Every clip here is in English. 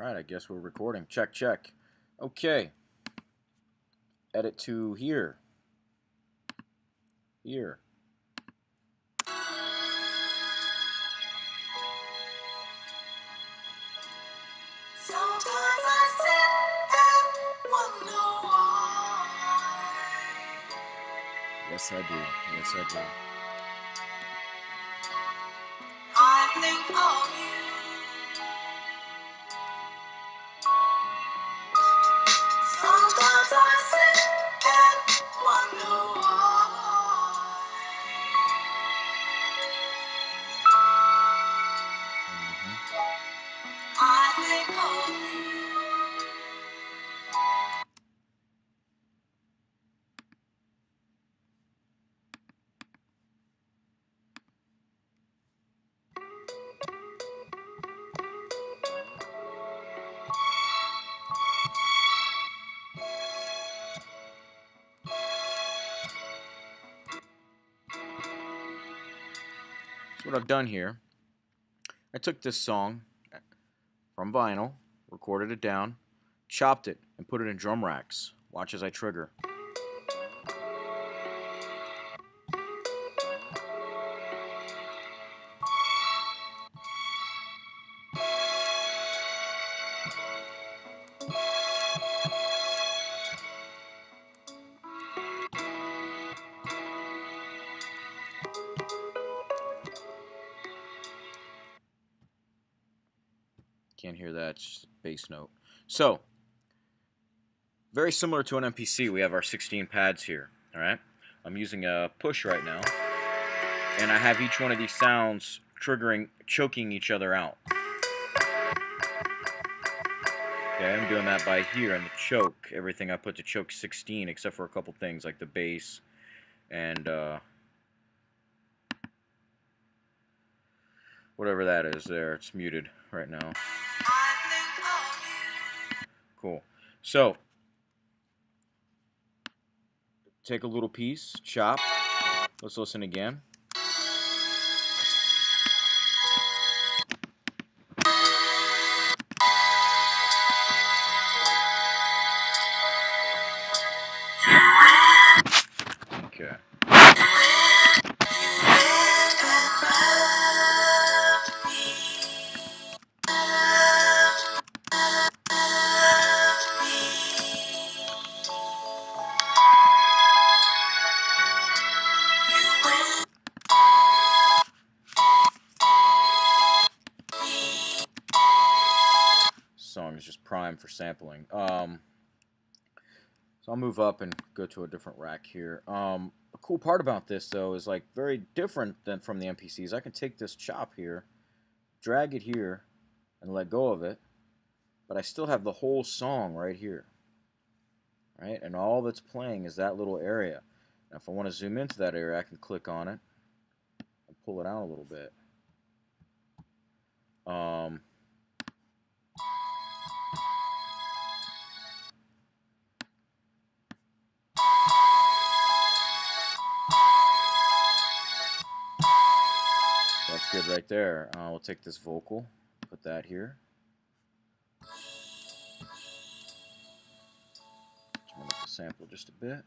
Alright, I guess we're recording. Check, check. Okay. Edit to here. Here. Sometimes I sit and wonder why. Yes, I do. Yes, I do. I think of you. Sometimes I sit and wonder why. I think of you. So what I've done here, I took this song from vinyl, recorded it down, chopped it, and put it in drum racks. Watch as I trigger. Can't hear that, it's just a bass note. So, very similar to an MPC, we have our 16 pads here. Alright? I'm using a push right now, and I have each one of these sounds choking each other out. Okay, I'm doing that by here, and the choke, everything I put to choke 16, except for a couple things like the bass and whatever that is there. It's muted right now. I think of you. Cool. So, take a little piece, chop. Let's listen again. Okay. Song is just prime for sampling. So I'll move up and go to a different rack here. A cool part about this, though, is like very different than from the MPCs. I can take this chop here, drag it here, and let go of it, but I still have the whole song right here. Right? And all that's playing is that little area. Now, if I want to zoom into that area, I can click on it and pull it out a little bit. That's good right there. We'll take this vocal, put that here. Turn up the sample just a bit.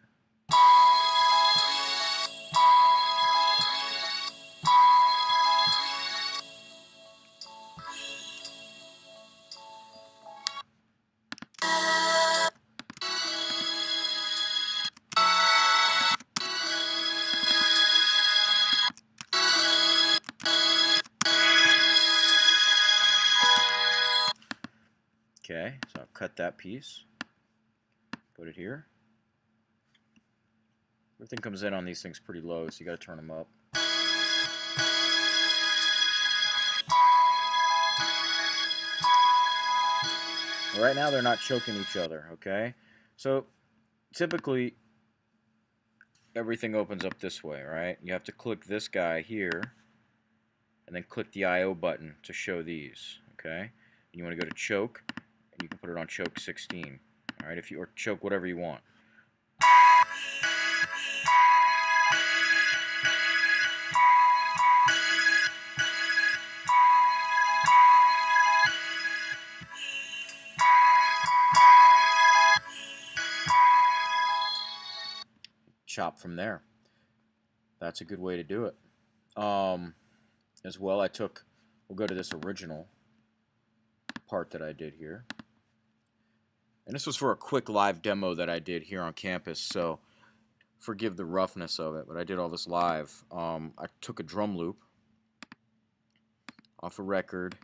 Okay, so I'll cut that piece, put it here. Everything comes in on these things pretty low, so you got to turn them up. Right now they're not choking each other, okay? So typically everything opens up this way, right? You have to click this guy here and then click the I/O button to show these, okay? And you want to go to choke, and you can put it on choke 16, all right? Or choke whatever you want. chop from there. That's a good way to do it. As well, we'll go to this original part that I did here. And this was for a quick live demo that I did here on campus, so forgive the roughness of it, but I did all this live. I took a drum loop off a record,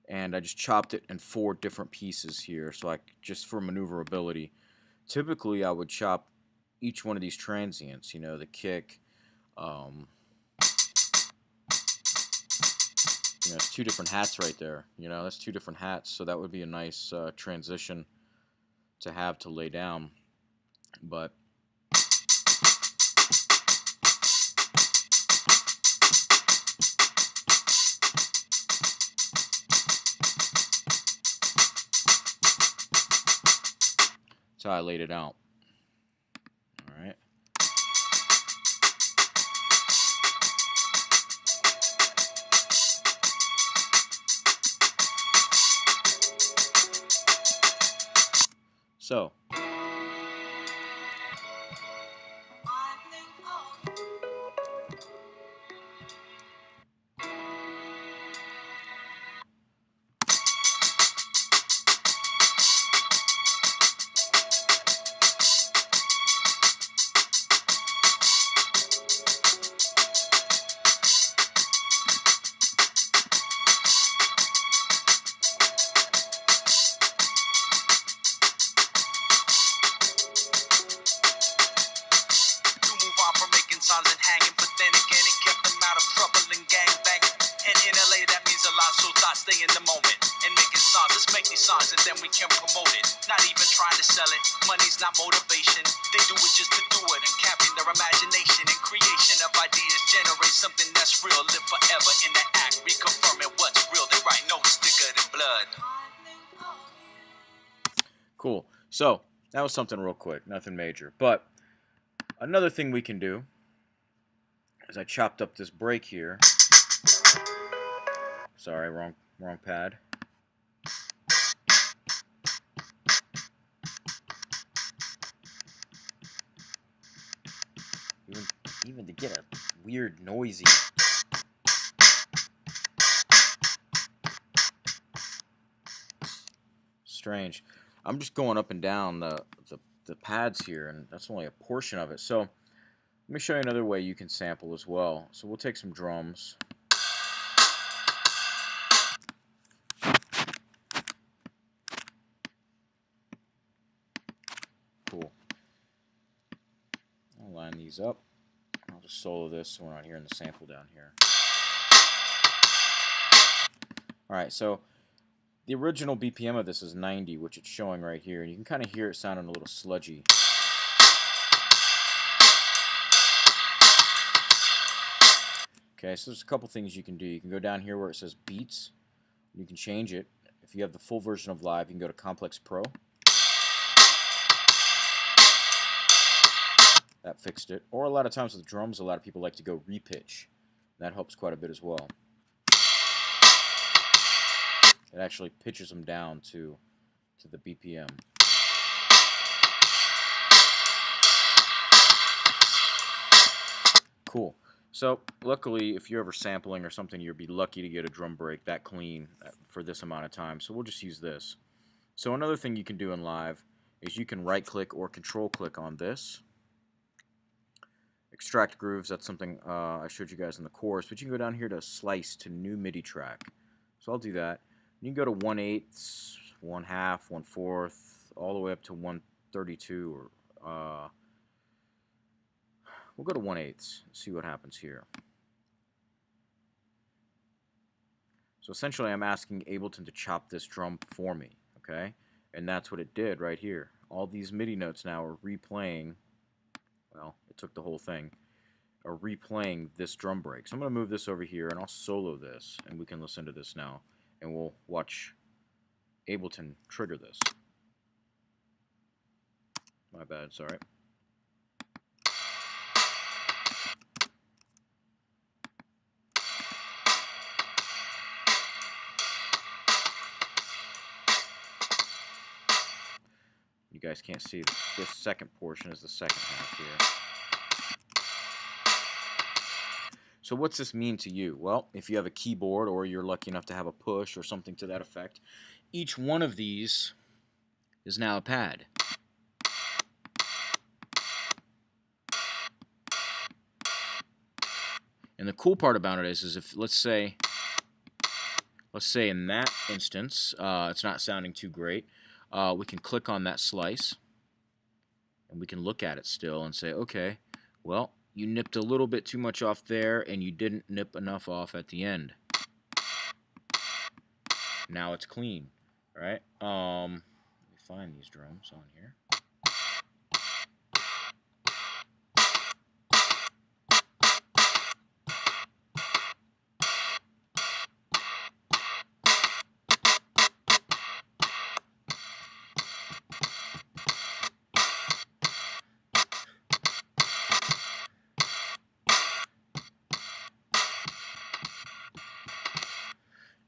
and I just chopped it in 4 different pieces here, so just for maneuverability. Typically, I would chop each one of these transients, you know, the kick. You know, it's 2 different hats right there. You know, that's 2 different hats, so that would be a nice transition to have to lay down. But that's how I laid it out. All right. So, songs and hanging, but then again it kept them out of trouble and gang banging. And in LA that means a lot, so thoughts stay in the moment and making songs. Let's make these songs and then we can promote it. Not even trying to sell it. Money's not motivation. They do it just to do it and capping their imagination and creation of ideas. Generate something that's real, live forever in the act, reconfirming what's real. They write notes thicker than blood. cool. So, that was something real quick, nothing major. But another thing we can do is I chopped up this break here. Sorry, wrong pad. Even to get a weird noisy. Strange. I'm just going up and down the pads here, and that's only a portion of it. So let me show you another way you can sample as well. So we'll take some drums. Cool. I'll line these up. I'll just solo this so we're not hearing the sample down here. Alright, so the original BPM of this is 90, which it's showing right here, and you can kind of hear it sounding a little sludgy. Okay, so there's a couple things you can do. You can go down here where it says beats. You can change it. If you have the full version of Live, you can go to Complex Pro. That fixed it. Or a lot of times with drums, a lot of people like to go repitch. That helps quite a bit as well. It actually pitches them down to the BPM. Cool. So, luckily, if you're ever sampling or something, you'll be lucky to get a drum break that clean for this amount of time. So we'll just use this. So another thing you can do in Live is you can right-click or control-click on this. Extract grooves, that's something I showed you guys in the course. But you can go down here to Slice to New MIDI Track. So I'll do that. You can go to 1/8, 1/2, 1/4, all the way up to 132 or we'll go to 1/8, see what happens here. So essentially I'm asking Ableton to chop this drum for me, okay? And that's what it did right here. All these MIDI notes now are replaying, well, it took the whole thing, are replaying this drum break. So I'm going to move this over here and I'll solo this, and we can listen to this now. And we'll watch Ableton trigger this. My bad, sorry. You guys can't see this second portion is the second half here. So what's this mean to you? Well, if you have a keyboard or you're lucky enough to have a push or something to that effect, each one of these is now a pad. And the cool part about it is if let's say in that instance it's not sounding too great, we can click on that slice and we can look at it still and say, okay, well, you nipped a little bit too much off there and you didn't nip enough off at the end. Now it's clean, right? Let me find these drums on here.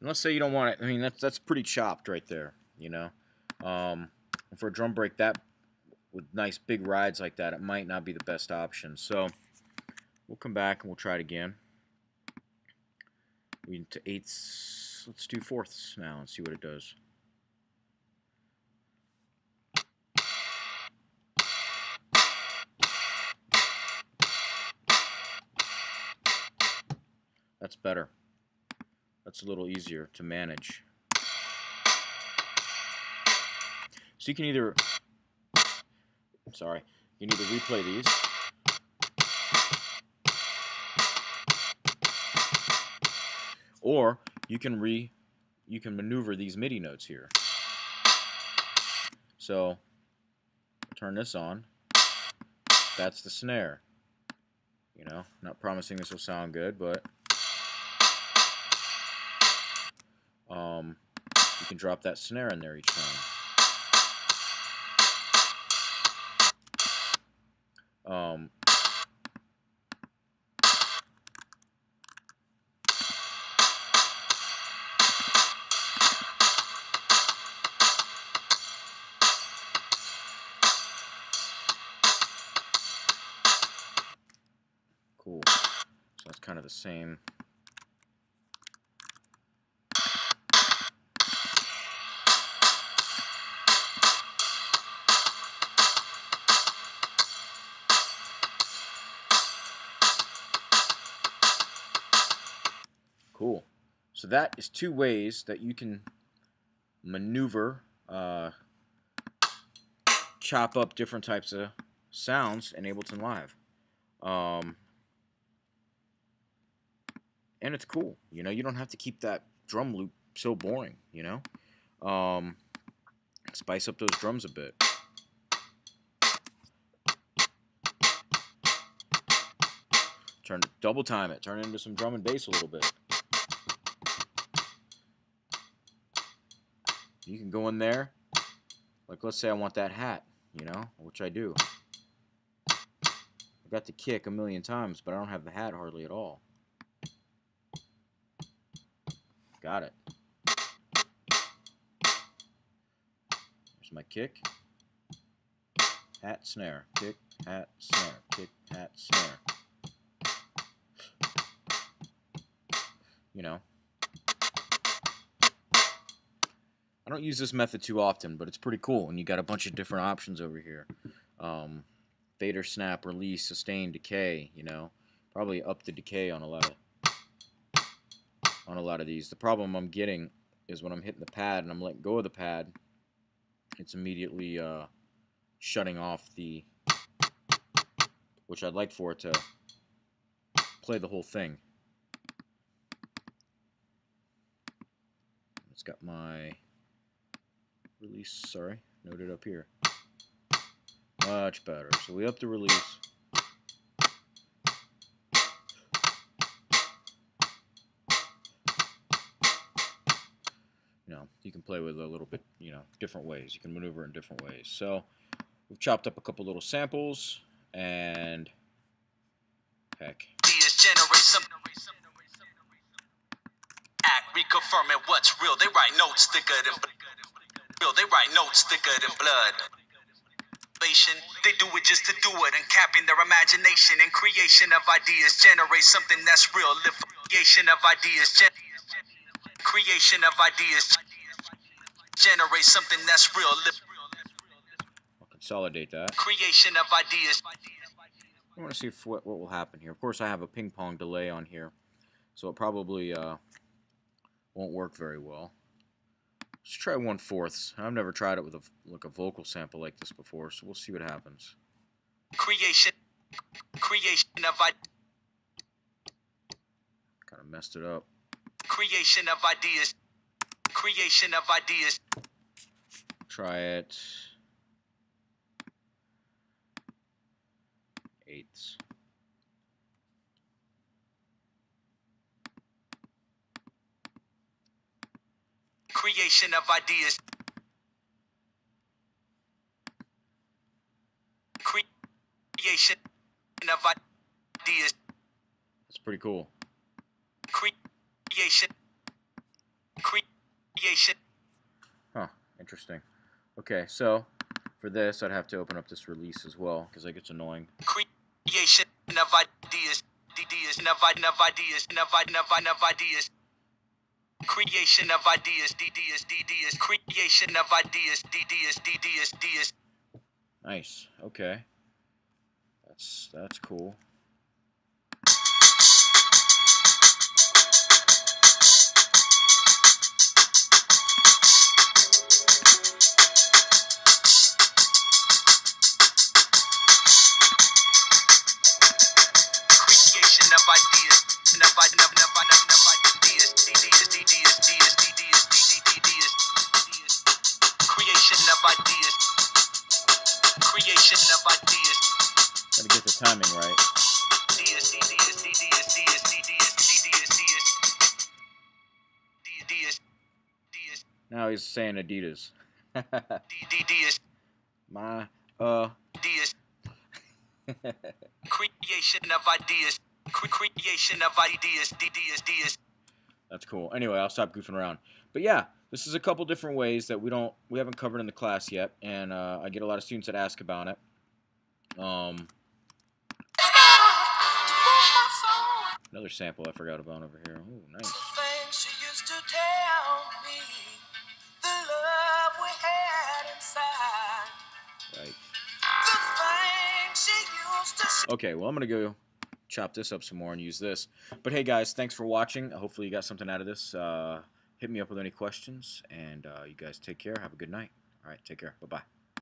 And let's say you don't want it. I mean, that's pretty chopped right there, you know. For a drum break that with nice big rides like that, it might not be the best option. So we'll come back and we'll try it again. We into eighths. Let's do fourths now and see what it does. That's better. That's a little easier to manage. So you can either, you can either replay these, or you can maneuver these MIDI notes here. So turn this on. That's the snare. You know, not promising this will sound good, but you can drop that snare in there each time. Cool. So that's kind of the same. Cool. So that is two ways that you can maneuver, chop up different types of sounds in Ableton Live. And it's cool. You know, you don't have to keep that drum loop so boring, you know. Spice up those drums a bit. Double time it. Turn it into some drum and bass a little bit. You can go in there, like let's say I want that hat, you know, which I do. I got the kick a million times, but I don't have the hat hardly at all. Got it. There's my kick, hat, snare, kick, hat, snare, kick, hat, snare. You know. I don't use this method too often, but it's pretty cool, and you got a bunch of different options over here. Fader, snap, release, sustain, decay. You know, probably up the decay on a lot of these. The problem I'm getting is when I'm hitting the pad and I'm letting go of the pad, it's immediately shutting off the, which I'd like for it to play the whole thing. It's got my release, noted up here. Much better. So we up the release. You know, you can play with a little bit, you know, different ways. You can maneuver in different ways. So we've chopped up a couple little samples, and heck. Reconfirming what's real. They write notes thicker than blood. They write notes thicker than blood. They motivation. They do it just to do it, and capping their imagination and creation of ideas generate something that's real. Live creation of ideas. Creation of ideas generate something that's real. I'll consolidate that. Creation of ideas. I want to see if what will happen here. Of course, I have a ping pong delay on here, so it probably won't work very well. Let's try 1/4. I've never tried it with a vocal sample like this before, so we'll see what happens. Creation of ideas. Kind of messed it up. Creation of ideas. Creation of ideas. Try it. 8ths. Creation of ideas. Creation of ideas. That's pretty cool. Creation. Creation. Huh, interesting. Okay, so for this, I'd have to open up this release as well, because that gets annoying. Creation of ideas. Ideas. Of ideas. Of ideas. Creation of ideas. Ideas. Creation of ideas. Ideas. Nice. Okay. That's cool. Gotta get the timing right. Now he's saying Adidas. My Creation of ideas. Creation of ideas. That's cool. Anyway, I'll stop goofing around. But yeah, this is a couple different ways that we haven't covered in the class yet, and I get a lot of students that ask about it. Another sample I forgot about over here. Oh, nice. She used to tell me the love we had inside. Right. The things she used to. Okay, well, I'm going to go chop this up some more and use this. But hey, guys, thanks for watching. Hopefully you got something out of this. Hit me up with any questions, and you guys take care. Have a good night. All right, take care. Bye-bye.